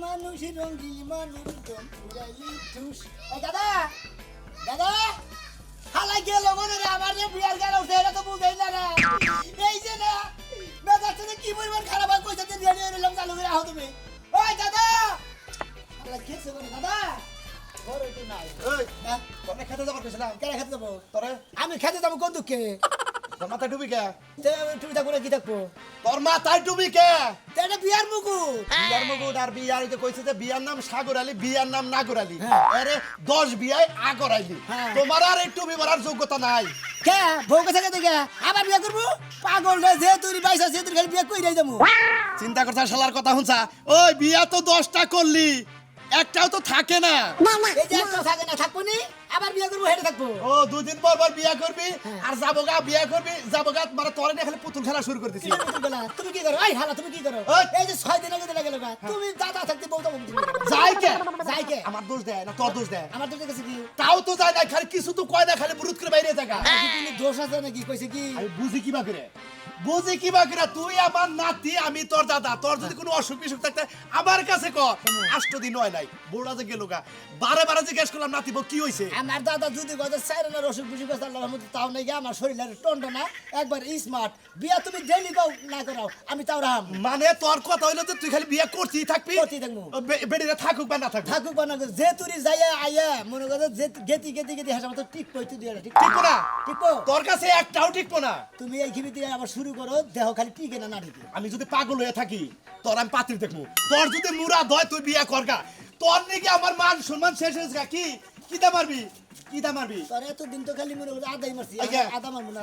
মানুষ রঙিন মানুষ পুরাইলি ঠুস দাদা দাদা হালাই গেল মনে রে আমার যে বিয়ার গেল সেটা তো বুঝাই না রে এই যে না মেজাজটা যে কি পরিমাণ খারাপ আর কইতে দিয়ে দিয়ে নিলাম চালু করে আহ তুমি ওই দাদা হালাই গেছে বলে দাদা ঘরে একটু নাই ওই তোরে খেতে যাবার কইছিলাম কেন খেতে যাবো তোরে আমি খেতে যাবো কোন দুঃখে তোর মাথায় ডুবি কে তুমি থাকবো না কি থাকবো তোর মাথায় ডুবি কে এটা বিয়ার মুকুট বিয়ার মুকুট আর বিয়ার তো কইছে যে বিয়ার নাম সাগর আলী বিয়ার নাম নাগর আলী হ্যাঁ। আরে 10 বিয়ায় আগর আলী হ্যাঁ। তোমার আর একটু বিবরার যোগ্যতা নাই কে বউ কাছে থেকে আবার বিয়ে করবো পাগল রে যে তুই বাইসা সে তুই খালি বিয়ে কইরাই যাবো চিন্তা করছ শালার কথা শুনছা ওই বিয়া তো 10টা করলি একটাও তো থাকে না এই যে একটা থাকে না থাকবো নি আবার বিয়ে করবো হেঁটে থাকবো ও দুই দিন পর পর বিয়া করবি আর যাবোগা বিয়া করবি যাবোগা মানে তোরে নিয়ে খালি পুতুল খেলা শুরু করে দিছি তুমি কি করো এই হালা তুমি কি করো ওই। এই যে 6 দিন আগে গেল তুমি দাদা থাকতে বউ যাবো যাই কে যাই কে আমার দোষ দেয় না তোর দোষ দেয় আমার তো দেখেছি কি তাও তো যায় না খালি কিছু তো কয় না খালি বুরুত করে বাইরে থাকা তুমি দোষ আছে নাকি কইছে কি আমি বুঝি কিবা করে বুঝি কিবা করে তুই আমার নাতি আমি তোর দাদা তোর যদি কোনো অসুখ বিসুখ থাকতে আমার কাছে ক 8 দিন হয় নাই বুড়া যে গেল গা বারে বারে জিজ্ঞেস করলাম নাতি বউ কি হইছে আমার দাদা যদি কথা সাইরেনার অসুখ বিসুখ আছে আল্লাহর রহমতে তাও নাই আমার শরীরের টন্ডা না একবার স্মার্ট বিয়া তুমি ডেইলি গাও না করাও আমি তাও রাম মানে তোর কথা হইলো যে তুই খালি বিয়ে করতেই থাকবি করতেই থাকবো। বেড়িরা থাকুক বা না থাকুক থাকুক বানা যে তুরি যাইয়া আইয়া মনে করে যে গেতি গেতি গেতি হাসা মতো টিক পইতে দিয়ে ঠিক ঠিক না ঠিক তোর কাছে একটাও ঠিকবো না তুমি এই খিবি দিয়ে আবার শুরু করো দেহ খালি টিকে না নাড়িতে আমি যদি পাগল হয়ে থাকি তোর আমি পাত্রী দেখবো তোর যদি মুরাদ হয় তুই বিয়ে করগা তোর নাকি আমার মান সম্মান শেষ হয়েছে গা। কি কিটা মারবি কিটা মারবি তোর এত দিন তো খালি মনে করে আদাই মারছি আজ্ঞা। আদা মারবো না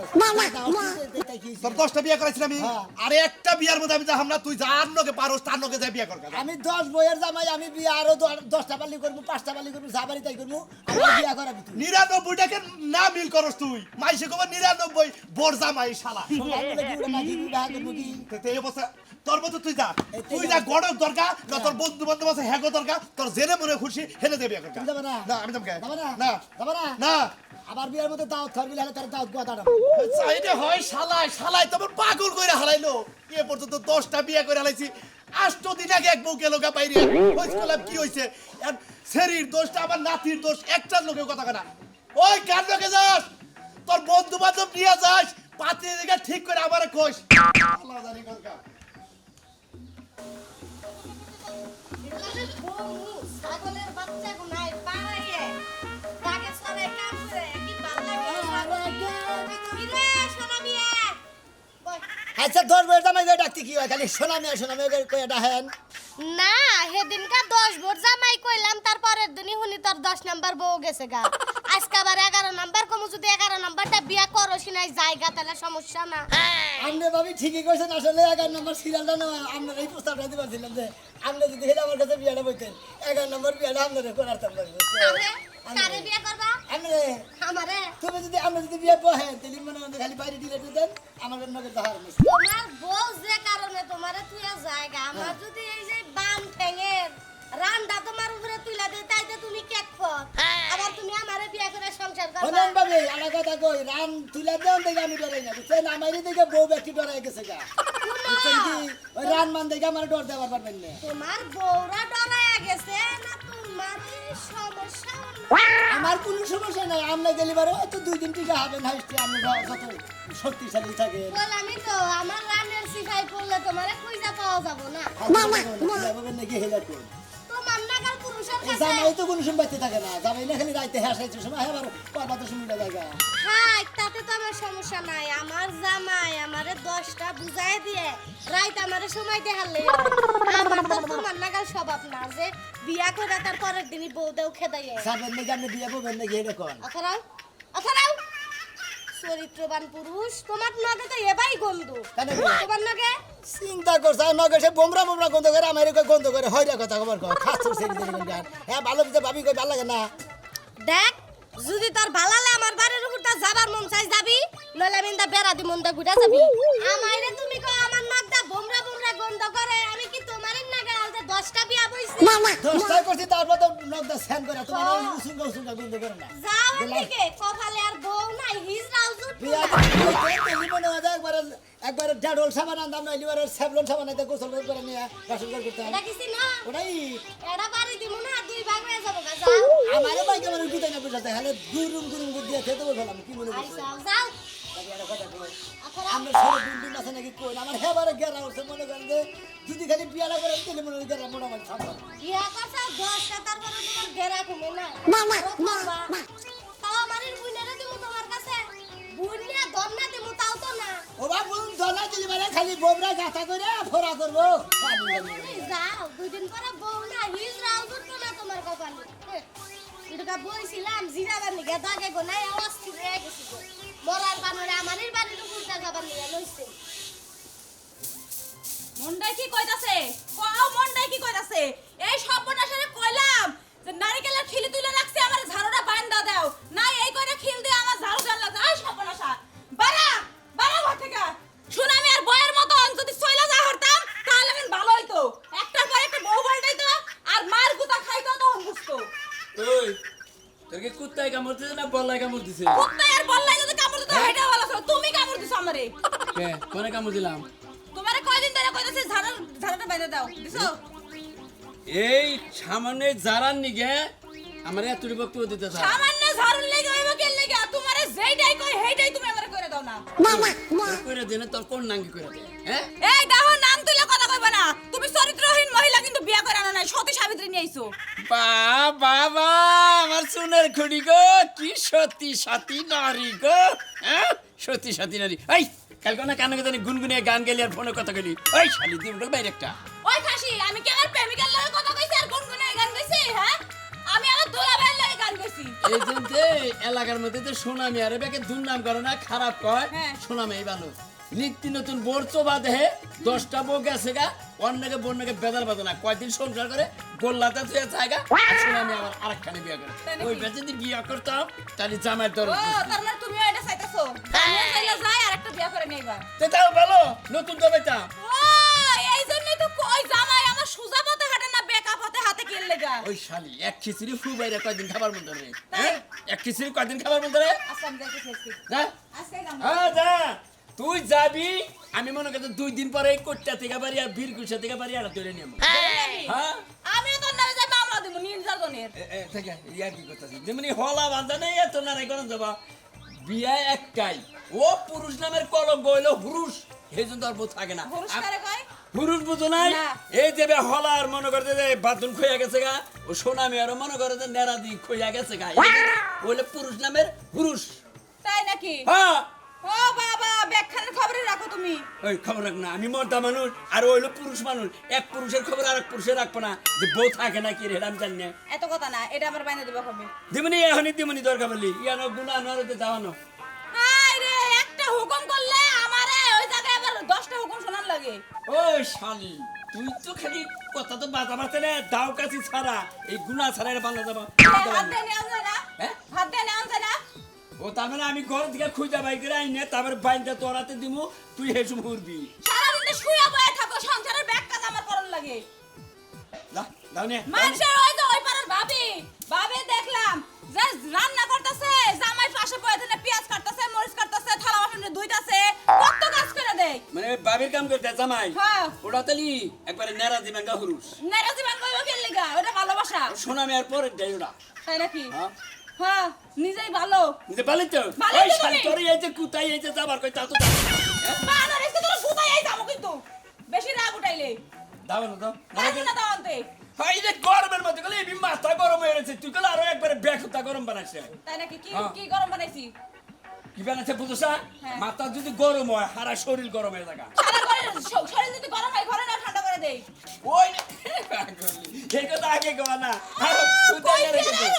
তাই কি তোর 10টা বিয়ে করাইছিলাম আমি হ্যাঁ। আরে একটা বিয়ার মধ্যে আমি যাহাম না তুই যার নকে পারোস তার নকে যাই বিয়ে করগা আমি 10 বইয়ের জামাই আমি বিয়ে আরো 10টা পালি করবো 5টা পালি করবো যা বাড়ি তাই করবো আমি বিয়ে করাবি তুই 99টাকে না মিল করস তুই মাইসে কব 99 বোর জামাই শালা নাকি বিবাহ করবো কি তে এই অবস্থা তোর মতো তুই যা এই তো তুই যা। যা গড়ক দরকার না তোর বন্ধু বান্ধব আছে হ্যাগো দরকার তোর জেনে মনে খুশি হেনে দে বিয়ে করগা তুমি যাবে না না আমি যাবো যাবে না না যাবে না না আবার বিয়ের মধ্যে দাওয়াত খাবি হলে তার দাওয়াত গোয়া দাঁড়াবো চাইলে হয় শালাই শালাই তোমার পাগল কইরা হালাইলো এ পর্যন্ত 10টা বিয়ে করে হালাইছি 8 দিন আগে এক বউ গেল গা বাইরে কইছিলাম কি হইছে আর শরীর দোষটা আমার নাতির দোষ একটা লোকের কথা কেনা ওই কার লোকে যাস তোর বন্ধু বান্ধব নিয়ে যাস পাতি দিকে ঠিক করে আমারে কইস আল্লাহ জানি কালকা ছাগলের বাচ্চা গুনাই পাড়াইয়ে তাকে সবাই কাম করে কি ভালো লাগে কিরে সোনা মিয়া আচ্ছা 10 বইয়ের জামাই গিয়ে ডাকতে কি হয় খালি সোনামে কয়ে ডাহেন না সেদিনকা 10 ভোট জামাই কইলাম তারপরের দিনই হুনি তোর 10 নাম্বার বউ গেছে গা আজকে আবার 11 নাম্বার কমু যদি 11 নাম্বারটা বিয়া করছি নাই জায়গা তাহলে সমস্যা না আপনি ভাবি ঠিকই কইছেন আসলে 11 নম্বর সিরিয়ালটা না আমরা এই প্রস্তাবটা দিয়েছিলাম যে আপনি যদি হেলে আমার কাছে বিয়াটা বইতেন 11 নম্বর বিয়াটা আপনারা করার তার আরে কারে বিয়া করবা আপনি আমারে আপনি যদি বিয়ে বহেন তাহলে মনে হয় খালি বাইরে দিলে দেন আমার নগে দাহার মিস তোমার বউ যে কারণে তোমারে তুইয়া জায়গা আমার যদি এই যে বান ঠেঙের রান্ডা তোমার উপরে তুইলা দে তাইতে তুমি কেক ফর আবার তুমি আমারে বিয়া করে সংসার করবা অনন ভাবে আমার কথা কই রান তুলে দেন দেখে আমি ডরাই না বুঝছেন আমারই দেখে বউ ব্যক্তি ডরাই গেছে গা বুঝছেন কি ওই রান মান দেখে আমার ডর দেওয়ার পারবেন না তোমার বউরা ডরায়া গেছে না তোমার সমস্যা আমার কোনো সমস্যা নাই আমরা গেলে বারো তো 2 দিন টিকা হবে না হিস্ট্রি আমি যত শক্তিশালী থাকে বললামই তো আমার রানের সিফাই পড়লে তোমারে কইজা পাওয়া যাব না নাকি হেলা কই তোমার নাগাল পুরুষের কাছে জামাই তো কোনো সময় বাড়তে থাকে না জামাই না খালি রাইতে হাসাইছে সময় হ্যাঁ আবার কথা তো শুনিটা জায়গা হ্যাঁ তাতে তো আমার সমস্যা নাই আমার জামাই আমারে 10টা বুঝাই দিয়ে রাইত আমারে সময় দেখালে আমার তো তোমার নাগাল স্বভাব না যে বিয়া করে তার পরের দিনই বউ দেও খেদাইয়ে সাবেন নাকি আপনি বিয়ে করবেন নাকি এটা কোন অথরাও অথরাও চরিত্রবান পুরুষ তোমার নগে তো এবাই গন্ধু কেন তোমার নগে চিন্তা করছে নগে সে বোমরা গন্ধ করে আমার গন্ধ করে হইরা কথা খবর কর খাস সেরি দেরি গান হ্যাঁ ভালো দিতে ভাবি কই ভালো লাগে না দেখ যদি তোর ভালালে আমার বাড়ির উপর তা যাবার মন চাই যাবি নইলে আমি দা বেড়া দি মনটা ঘুরে যাবি আমারে তুমি কো আমার নাকটা বোমরা গন্ধ করে আমি কি তোমারই নাগে আলতে 10টা বিয়া বইছি দশটা করছি তারপর তো নগদা স্যান করে তোমার উসুঙ্গা গন্ধ করে না যাও এদিকে কপালে আর বউ নাই হিজরাও জুট বিয়া তেলি মনে হয় একবার একবার ডেডল সাবান আনতাম না এবার স্যাভলন সাবান আইতে গোসল করে নিয়ে বাসন করতাম এটা কিছু না ওটাই এটা বাড়ি দিব না দুই ভাগ হয়ে যাবো গা আমারে বাইকে মানে গুতাই না বুঝাতে হলে গুরুম গুরুম দিয়ে খেতে বললাম কি মনে যাও করছিস যাও যাও একটা কথা কই আচ্ছা আমরা সব বিল্ডিং আছে নাকি কই আমার হেবারে গেরা উঠছে মনে করেন যে যদি খালি বিয়ালা করে দিলে মনে হয় গেরা মোটামুটি সম্ভব ইয়া কথা 10 টাকার পরে তোমার গেরা কমে না তাও আমার বুইনারে দিব তোমার কাছে বুইনা দন্না দিব তাও তো না ও বাপ বলুন দলা দিলি মানে খালি বোমরা গাথা করে ফোরা করবো এই যাও দুই দিন পরে বউ না হিজরাও করতো না তোমার কপালে এটা বইছিলাম জিরাবার নিগে দাগে গো নাই অস্থির হয়ে গেছি গো মরার বানরে আমারই বাড়ির উপরটা যাবার নিয়ে লইছে মন্ডাই কি কইতাছে কও মন্ডাই কি কইতাছে এই সর্বনাশারে কইলাম যে নারিকেলের খিলি তুলে রাখছি আমার ঝাড়ুটা বান্ধা দাও না এই কইরা খিল দিয়ে আমার ঝাড়ু জানলা যায় সর্বনাশা বাড়া বাড়া ঘর থেকে শুন আমি আর বয়ের মতো যদি সইলা যা হরতাম তাহলে আমি ভালো হইতো একটার পর একটা বউ পাল্টাইতো আর মার গুতা খাইতো তখন বুঝতো ওই তোর কি কুত্তায় কামড় দিছে না বল্লায় কামড় দিছে কুত্তা আর বললাই যদি কামড় দিতো হেডা ভালো ছিল তুমি কামড় দিছো আমারে কে কোনে কামড় দিলাম তোমারে কয়দিন ধরে কইতাছি ঝাড়ুটা বান্ধা দাও দিছো এই সামনে জারার নিগে আমার এতটি বক্তব্য দিতে চাই সামান্য ঝাড়ুর লেগে হইব কে লেগে তোমারে যেইটাই কই হেইটাই তুমি আমারে করে দাও না তোর কইরা দেনে তোর কোন নাঙ্গি কইরা দে হ্যাঁ এই দেখো নাম তুলে কথা কইবা না তুমি চরিত্রহীন মহিলা কিন্তু বিয়া করে আনো নাই সতী সাবিত্রী নিয়ে আইছো বাবা আমার সোনার খুড়ি গো কি সতী সাথী নারী গো হ্যাঁ সতী সাথী নারী এই কালকে না কানে জানি গুনগুনিয়ে গান গেলি আর ফোনে কথা কইলি ওই শালি দিন বাইরে একটা ওই খাসি আমি কি আমার প্রেমিকার লগে কথা কইছি আর গুনগুনে গান গাইছি হ্যাঁ আমি আমার দোলাভাইয়ের লগে গান গাইছি এই যে এলাকার মধ্যে যে সোনামি আরে বেকে দুর্নাম করে না খারাপ কয় হ্যাঁ। সোনামি এই ভালো নিত্য নতুন বোর চোবা দেহে 10টা বউ গেছে গা অন্যকে বন্যকে বেদাল বাঁধে না কয়দিন সংসার করে গোল্লাতে থুয়ে জায়গা সোনামি আমার আরেকখানে বিয়ে করে তাই নাকি? ওই বেচে যদি বিয়ে করতাম তাহলে জামাইয়ের দর ও তার মানে তুমিও এটা চাইতাছো আমিও চাইলে যাই আর একটা বিয়া করে নেইবা তাও ভালো নতুন তো বেতাম ও এই জন্যই তো কই জামাই আমার সুজা পথে হাঁটে না বেকা পথে হাতে কেন লেগা ওই শালি এক খিচুড়ি ফু বাইরে কয়দিন খাবার মধ্যে রে হ্যাঁ এক খিচুড়ি কয়দিন খাবার মধ্যে রে আচ্ছা আমি যাইতেছি আজকে। যা আজকে যাবো। হ্যাঁ যা তুই যাবি আমি মনে করছি 2 দিন পরে কোটটা থেকে বাড়ি আর বীরকুশা থেকে বাড়ি আর ধরে নেব হ্যাঁ আমিও তোর নামে যাই মামলা দিব নির্যাতনের থেকে ইয়ার কি করতেছি যেমনি হলা বাঁধা নেই এত নারাই করেন যাবা বিয়া একটাই ও পুরুষ নামের কলঙ্ক হইলো পুরুষ এই জন্য আর বউ থাকে না পুরস্কারে কয় পুরুষ বুঝো নাই না। এই যে হলার মনে করতে যে বাথরুম খইয়া গেছে গা ও সোনামি আর মনে করে যে নেড়া দি খইয়া গেছে গা ওইলে পুরুষ নামের পুরুষ তাই নাকি হ্যাঁ ও বাবা ব্যাখ্যানের খবরে রাখো তুমি ওই খবর রাখ না আমি মর্দা মানুষ আর ওইলো পুরুষ মানুষ এক পুরুষের খবর আর এক পুরুষের রাখবো না যে বউ থাকে না কি রে আমি জানি না এত কথা না এটা আমার বাইনে দেবো হবে দিমনি এখনই দিমনি দরকার বললি ইয়ানো গুনা নরতে যাওয়ানো হাই রে একটা হুকুম করলে আমারে ওই জায়গায় আবার 10টা হুকুম শোনার লাগে ওই শালি তুই তো খালি কথা তো বাজা বাজতে না দাও কাছি ছাড়া এই গুনা ছাড়া এটা বাংলা যাবা হাত দিয়ে নেওয়া যায় না হ্যাঁ হাত দিয়ে নেওয়া যায় না ও তার মানে আমি ঘর থেকে খুঁজা বাই করে আইনে তারপরে বাইনটা তোরাতে দিমু তুই হেসুম উড়বি সারাদিন তো শুয়ে বয়ে থাকো সংসারের ব্যাগ কাজ আমার করন লাগে দাও নে মানুষের ওই যে ওই পাড়ার ভাবি দেখলাম যে রান্না করতেছে জামাই পাশে বয়ে থেকে পেঁয়াজ কাটতেছে মরিচ কাটতেছে থালা বাসন ধুইতাছে কত কাজ করে দেয় মানে বাবির কাম করতে জামাই হ্যাঁ ওটা তালি একবারে নেড়া দিবেন গা হুরুস নেরাজি বাং কইব কেন লাগা ওটা ভালোবাসা সোনামি আর পরে দেয় ওটা তাই নাকি হ্যাঁ হ্যাঁ নিজেই ভালো নিজে পালিত পালিত ওই তুমি। শালি তোর এই যে কুতাই এই যে যাবার কই তা তো বানর এসে তোর গুতাই আই যাবো কিন্তু বেশি রাগ উঠাইলে দাও না দাও রাজি না দাওনতে হাই রে গরমের মধ্যে গেলে এই মাথা গরম হয়ে গেছে তুই কল আরো একবারে বেকুতা গরম বানাইছে তাই নাকি কি হ্যাঁ। কি গরম বানাইছি কি বানাইছে বুঝছস হ্যাঁ। মাথা যদি গরম হয় সারা শরীর গরম হয়ে থাকে সারা ঘরে শরীর যদি গরম হয় ঘরে না ঠান্ডা করে দেই ওই এই কথা আগে কবা না তুই তো কই এর দিয়ে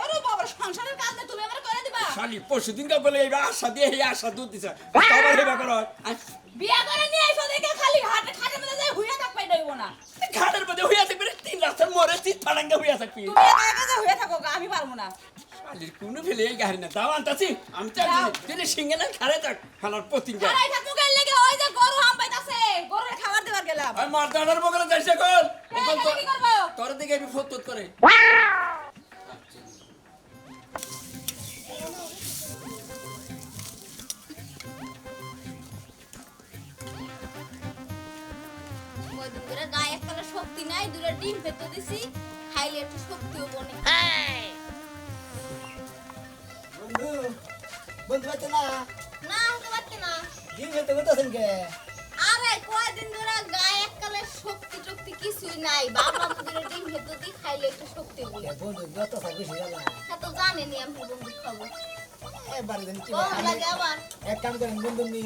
আরে বাবা সংসারের কাজ না তুমি আমার করে দিবা শালি পরশুদিন কা বলে এই আশা দিয়ে এই আশা দুধ দিছে আবার হেবা করো বিয়া করে নিয়ে আইছো দেখে খালি হাটে খাটে মধ্যে যাই হুইয়া থাক পাই দেব না খাটের মধ্যে হইয়া থাকবে 3 রাস্তার মোড়ে চিত ফাড়াঙ্গা হইয়া থাকবি তুমি একা একা হয়ে থাকো গা, আমি পারবো না শালির কোন ফেলে এই গাড়ি না দাও আনতাছি আমি চাই দাও। যদি সিঙ্গে না খারে থাক ফালার পতিঙ্গা আড়াই থাকো গেল লাগে ওই যে গরু হাম পাইতাছে গরুরে খাবার দেবার গেলাম আর মারদানার বগলে যাইছে কল এখানে কি করবো তোর দিকে আমি ফত করে শক্তি নাই, দুটো ডিম ফেটে দিছি, খাইলে একটু শক্তিও বনে। বন্ধু বন্ধু পাইতে না না হতে পারছে না। ডিম খেতে করতেছেন কে? আরে কয়দিন ধরে গায়ে এককালে শক্তি টক্তি কিছুই নাই, ভাবলাম দুটো ডিম ফেটে দিই, খাইলে একটু শক্তি বনে। বন্ধু যত থাকবে সেটা হ্যাঁ তো জানেনি আমি বন্ধু খাবো। এবারে জানি কি গরম লাগে আবার। এক কাম করেন বন্ধু নি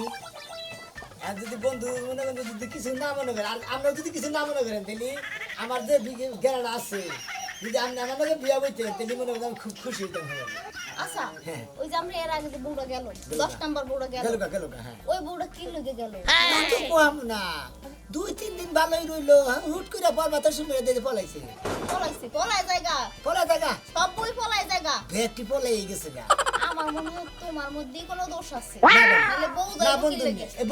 আর যদি বন্ধু মনে করেন যদি কিছু না মনে করেন আর আমরা যদি কিছু না মনে করেন তাহলে আমার যে গেরাটা আছে যদি আপনি আমার লগে বিয়া বইতেন তাহলে মনে করেন আমি খুব খুশি হইতাম হয়ে আচ্ছা হ্যাঁ। ওই যে আমরা এর আগে যে বউটা গেল 10 নম্বর বউটা গেল, গেল হ্যাঁ ওই বউটা কি লগে গেল? তো কম না 2-3 দিন ভালোই রইলো হুট করে পরবা তো শুনে দিয়ে পলাইছে পলাইছে, পলাই জায়গা, পলা জায়গা সব বই পলাই জায়গা। ভেটটি পলাই গেছে গা আমার মনে হয় তোমার মধ্যেই কোনো দোষ আছে। না, না। নাহলে বউ না যাইবো কি বন্ধু লাগে? এই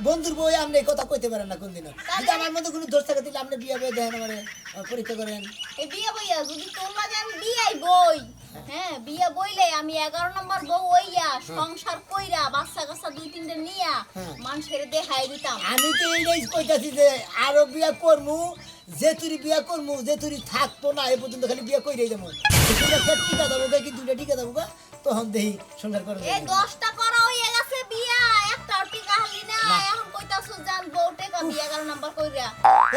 বন্ধুর বই আপনি এই কথা কইতে পারেন না কোনদিনও যদি আমার মধ্যে কোনো দোষ থাকে তাহলে আপনি বিয়া বই দেখেন আমারে পরীক্ষা করেন এই বিয়ে বইয়া যদি তোর লাগে আমি বিয়াই বই, হ্যাঁ বিয়ে বইলে আমি 11 নম্বর বউ হইয়া সংসার কইরা বাচ্চা কাচ্চা 2-3টা নিয়া হ্যাঁ। মানুষের দেখাই দিতাম। আমি তো এইটাই কইতাছি যে আরো বিয়া করমু যে তুই বিয়া করমু যে তুই থাকতো না এই পর্যন্ত খালি বিয়া কইরাই যাবো টিকা দেবো কি দুইটা টিকা দেবো গা তখন দেখি সংসার করবো এই 10টা করা হইয়া গেছে বিয়া, একটা টিকা হালি না, এখন কইতাছো জান বউ টেকা বিয়া 11 নম্বর কইরা।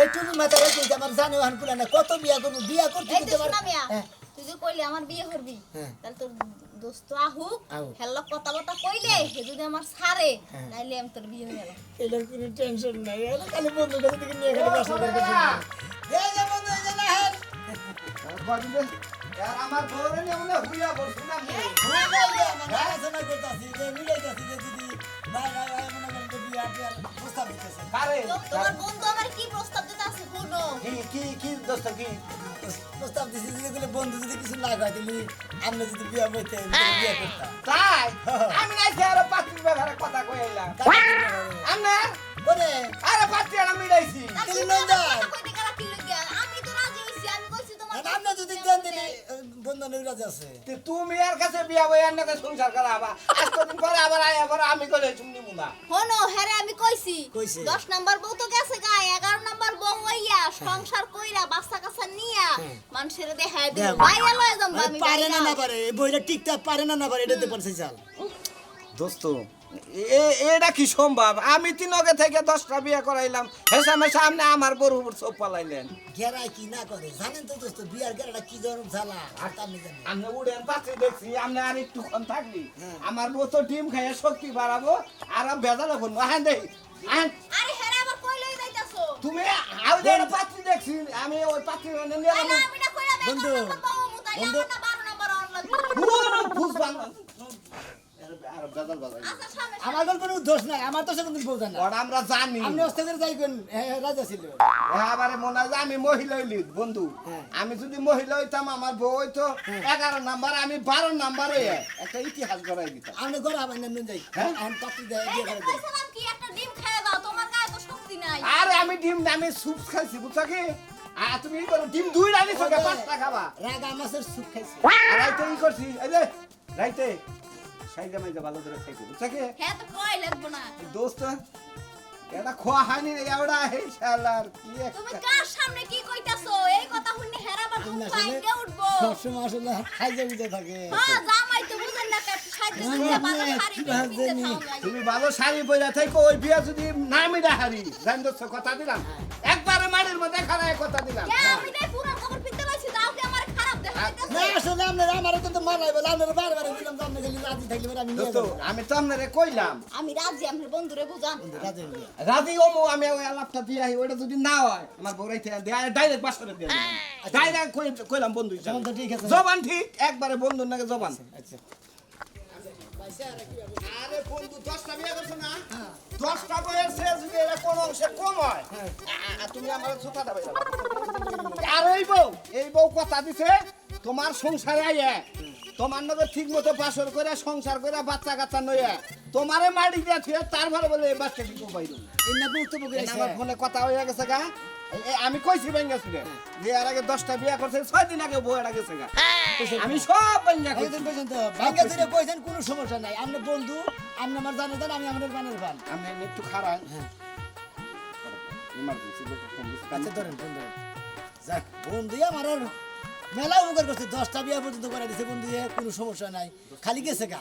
এই তুমি মাথায় রেখে আমার জানে ওখান পুরা না কত বিয়া করবো বিয়া করতে এই করতে তো আমার শোনা মিয়া, হ্যাঁ। তুই যে কইলি আমার বিয়ে করবি, হ্যাঁ। তাহলে তোর দোস্ত আহুক, আহুক। হেল্লো কথা বথা কইলে সে যদি আমার ছাড়ে হ্যাঁ। তাইলে আমি তোর বিয়ে হয়ে গেল। এটার কোনো টেনশন নাই এটা খালি বন্ধু কাছে থেকে নিয়ে খালি বাসা করতে এই যে বন্ধু এই যে না হেন আমার বউরে নিয়ে মনে হুইয়া বলছি না ভুলে যাইবে আমার আলোচনা করতেছি যে মিলাইতাছি যে যদি ভাই ভাই ভাই মনে করেন যে বিয়া টিয়ার প্রস্তাব দিতেছে কারে তোমার বন্ধু আমার কি প্রস্তাব দিতে আছে শুনো। কি দোস্ত কি প্রস্তাব দিছি যে বলে বন্ধু যদি কিছু না কয় তাহলে আমরা যদি বিয়া বইতে বিয়া করতাম তাই আমি নাই আর পাত্রীর ব্যাপারে কথা কইলাম আমনে করে আরে পাত্রী আর মিলাইছি তুমি নন্দা কইতে গেলা কি লাগিয়া? আমি তো রাজি হইছি, আমি কইছি তোমার আমরা যদি দেন দিলে বন্ধু নিরাজ আছে তুমি এর কাছে বিয়া বই আর নাকি সংসার করাবা আজ কদিন পরে আবার আয়া পরে আমি কইলে তুমি মুনা হনো হ্যারে আমি কইছি কইছে। 10 নাম্বার বউ তো গেছে গা, 11 নাম্বার বউ হইয়া সংসার কইরা বাচ্চা কাচ্চা নিয়া মানুষের দেখায় দিও, দেখাবো। বাইরে লয়ে যাম আমি পারে না না বাইরে। পারে এই বইটা টিকতে পারে না না পারে এটাতে পারছে চাল দোস্ত এটা কি সম্ভব আমি তিনকে থেকে 10টা বিয়ে করাইলাম হেসামে সামনে আমার বড় উপর চোখ পালাইলেন গেরাই কি না করে জানেন তো দোস্ত বিয়ার গেরাটা কি ধরনের জ্বালা আর তা আমি জানি আমি উড়েন পাশে দেখছি আমি আর একটু ক্ষণ থাকলি আমার বউ তো ডিম খাইয়ে শক্তি বাড়াবো আর বেজাল হবো হ্যাঁ দেখি আরে হ্যারে আবার কই লই যাইতাছো? তুমি আউ যে পাত্রী দেখছি আমি ওই পাত্রী মানে নিয়ে আরে আমি না কইরা বন্ধু, বউ মুতাই বন্ধু। না 12 নাম্বার অন লাগবে। বুঝবান আর বেজাল বাজাই আচ্ছা সামনে আমার কোনো দোষ নাই আমার তো সে কোনদিন বলতে না ওটা আমরা জানি আপনি ওস্তাদের যাই কোন রাজা ছিল এবারে মনে হয় যে আমি মহিলা হইলি বন্ধু হ্যাঁ। আমি যদি মহিলা হইতাম আমার বউ হইতো 11 নাম্বার আমি 12 নাম্বার হয়ে একটা ইতিহাস গড়াই দিতাম আপনি ঘরে আবার না যাই হ্যাঁ? আমি পাত্রী দেয় বিয়ে করে দেয় কইছিলাম কি একটা ডিম খাইয়া দাও, তোমার গায়ে তো শক্তি নাই। আরে আমি ডিম আমি স্যুপ খাইছি বুঝছো কি আর তুমি ই করো ডিম দুই রানি সঙ্গে 5টা খাবা রাগা মাছের স্যুপ খাইছে আর রাইতে ই করছি এই যে রাইতে সাইজা মাইজা ভালো করে খাইছি বুঝছো কি হ্যাঁ তো কই লাগবো না। দোস্ত এটা খোয়া হয়নি রে এওড়া হে শালার কি তুমি একটা কার সামনে কি কইতাছো? এই কথা শুনলে হেরা আবার তুমি খুব আসলে ভাইঙ্গে উঠবো। সবসময় আসলে খাইজা বুঝে থাকে হ্যাঁ জামাই তো বুঝেন না কাট সাইতে দিয়ে বাবা শাড়ি কি পিনতে ভাবছেন? থাও। তুমি ভালো শাড়ি পরে থাকো ওই বিয়া যদি নামি হারি জান দোস্ত কথা দিলাম একবারে মাড়ির মধ্যে খারায় কথা দিলাম কে আমি নাই পুরো খবর পিনতে লইছি, দাও কি আমার খারাপ দেখাইতাছো? না আসলে আপনার আমার তো মারাই বলে আপনার বারবার বললাম তো আপনি খালি রাজি থাকলে পরে আমি নিয়ে দোস্ত যাবো আমি তো আপনারে কইলাম আমি রাজি, আমার বন্ধুরে বুঝান। রাজি হয়ে গেছে। রাজি ওমো আমি ওই আলাপটা দিয়ে আই ওটা যদি না হয় আমার বউরাইতে ডাইরেক্ট বাসরে দিয়ে ডাইরেক্ট কইলাম বন্ধু হিসাবে তখন তো ঠিক আছে জবান ঠিক একবারে বন্ধুর নাকি জবান আচ্ছা আরে বন্ধু 10টা বিয়ে করছো না 10টা বইয়ের শেষ যদি এটা কোন অংশে কম হয় তুমি আমার জুতা দেবে আর এই বউ কথা দিছে তোমার সংসারে আইয়া তোমার নগে ঠিক মতো বাসর করে সংসার করে বাচ্চা কাচ্চা নইয়া তোমারে মাটি দিয়া থুয়ে তারপরে বলে এই বাচ্চা কি পাইলো এই না বক্তব্য করেছে আমার ফোনে কথা হয়ে গেছে গা আমি কইছি বেঙ্গাছি রে যে এর আগে 10টা বিয়ে করছে 6 দিন আগে বউ এটা গেছে গা আমি সব বেঙ্গা কইছি একদিন পর্যন্ত ভাগ্য ধরে কইছেন কোনো সমস্যা নাই আপনি বন্ধু আপনি আমার জানো দেন আমি আমাদের বানের বান আমি একটু খারাপ ইমার্জেন্সি লোক ফোন দিছি আচ্ছা ধরেন ফোন ধরেন যাক বন্ধু আমার আর মেলা উপকার করছে 10টা বিয়া পর্যন্ত করে দিছে বন্ধু কোনো সমস্যা নাই খালি গেছে গা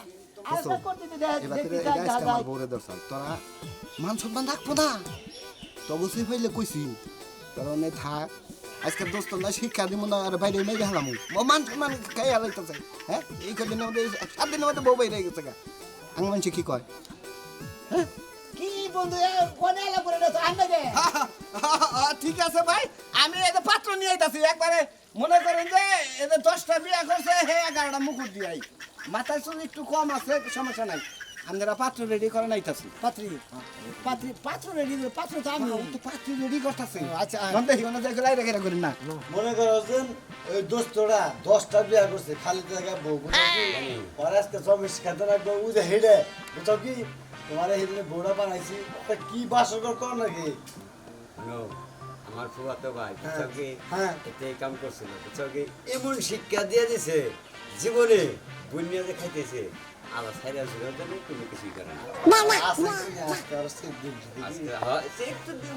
আজকে করতে দে এবার দেখি থেকে কাজ এটা আজকে যায় আমার বউরে দর্শন তোরা মান সম্মান রাখবো না তো অবশ্যই পাইলে কইছি তোরা নে থাক আজকে দোস্ত না শিক্ষা দিব না আর বাইরে মেরে হালাম ও মান সম্মান খাই হালাইতেছে হ্যাঁ এই কদিনের মধ্যে 7 দিনের মধ্যে বউ বাইরে গেছে গা আং মানুষ কি কয় কি বন্ধু কোনে আলা করে না তো আন লাগে ঠিক আছে ভাই আমি এই যে পাত্র নিয়ে আইতাছি একবারে মনে করেন যে এদের 10টা বিয়া করছে হে 11টা মুকুট দিয়াই মাথায় চুল একটু কম আছে সমস্যা নাই আপনারা পাত্র রেডি করে নাইতাছি পাত্রী পাত্রী পাত্র রেডি পাত্র তো আমি তো পাত্র রেডি করতেছি আচ্ছা মন দেখি মনে দেখে লাই রেখে করেন না মনে করছেন ওই দোস্তরা 10টা বিয়া করছে খালি জায়গা বউ আর আজকে জমি শিখাতে রাখবো ও যে হেডে বুঝছো কি তোমার হেডে বউটা বানাইছি তা কি বাসর কর নাকি আমার ফুয়াতো ভাই বুঝছো কি হ্যাঁ। এতে এই কাম করছিল বুঝছো কি এমন শিক্ষা দিয়ে দিছে জীবনে বুনিয়া যে খাইতেছে আবার সাইরা ছিল জন্য কোনো কিছুই করে না আজকে আর সে দিন আজকে হয় সে একটু দিন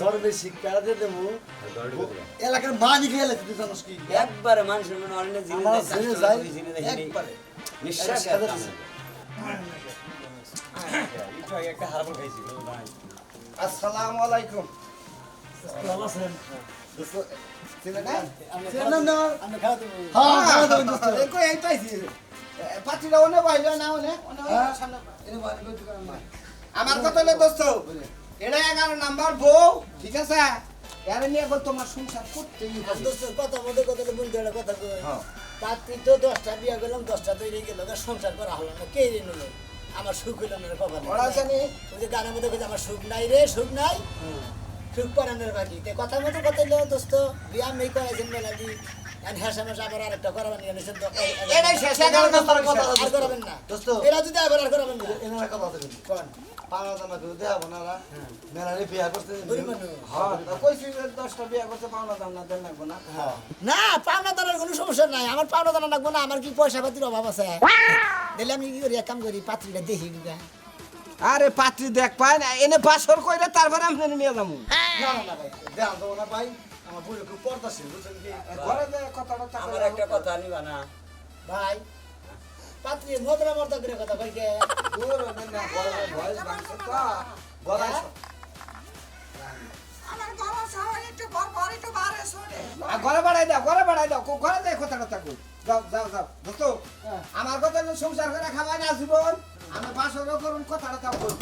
জন্মে শিক্ষা দিয়ে দেবো এলাকার মানি খেয়ে লাগছে তুই জানোস কি একবারে মানুষের মনে অন্য জিনিস আমার জেনে যায় একবারে একবারে নিঃশ্বাস একবারে একটা একটা হারবল খাইছি ভাই আসসালামু আলাইকুম ভালো আছেন চিনে না না না আমি খাওয়া দেবো হ্যাঁ খাওয়া দাওয়া দোস্ত এই কই এই পাইছি পাত্রীরা ওনে বাইলো না ওনে সামনে এনে বাড়ি কই দোকান না আমার কথা হলো দোস্ত এটা 11 নাম্বার বউ ঠিক আছে এর নিয়ে বল তোমার সংসার করতেই হবে দোস্তের কথা মধ্যে কথা বন্ধু একটা কথা কই হ্যাঁ। পাত্রী তো 10টা বিয়া করলাম 10টা তৈরি গেল সংসার করা হলো না কে রে নিল আমার সুখ হইল না রে কপালে ওরা জানি ওই যে গানের মধ্যে কইছে আমার সুখ নাই রে সুখ নাই সুখ পরানের বাকি তে কথা মতো কথা হইলো দোস্ত বিয়া মেয়ে করাইছেন মেলা দি আর হেসা মেশা আবার আরেকটা করাবেন নিয়ে নিছেন তো এটাই শেষ 11 নাম্বার কথা আর করাবেন না দোস্ত এরা যদি আবার আর করাবেন না এনারা কথা বলতে কোন পাওনা দানা করে দেখাবো না মেলারে বিয়া করতে গরিব মানুষ হ্যাঁ কইছি 10টা বিয়া করতে পাওনা দাম না দেন লাগবো না না পাওনা দানার কোনো সমস্যা নাই আমার পাওনা দানা লাগবো না আমার কি পয়সা পাতির অভাব আছে দিলে আমি কি করি এক কাম করি পাত্রীটা দেখি দুগা আরে পাত্রী দেখ পাই না এনে বাসর কইরা তারপরে আমি নিয়ে যাবো না না ভাই দেখান দেবো না ভাই আমার বউরে খুব পর্দাশীল বুঝছেন কি ঘরে যে কথাটা আমার একটা কথা নিবা না ভাই পাত্রী মদরা মর্দা করে কথা কই কে দূর হবে না ভয়েস বাংছে তো গলায় ঘরে বাড়াই দাও ঘরে দেয় কথাটা কই যাও যাও যাও দোস্ত আমার কথা হলো সংসার করে খাওয়াই না জীবন আমি বাসর করুন কথাটা কই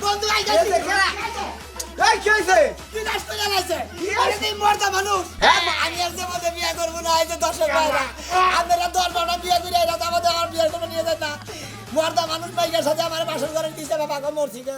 বন্ধু আই এই যে খেলা এই কি হইছে তুই দাস করে জানাইছে আরে তুই মর্দা মানুষ আমি আর দেবতে বিয়া করব না এই যে দর্শক ভাইরা আপনারা 10 টা বিয়া করে এরা দাবতে আমার বিয়া করে নিয়ে যায় না মর্দা মানুষ ভাইয়ের সাথে আমার বাসর করে দিছে বাবা গো মরছি গো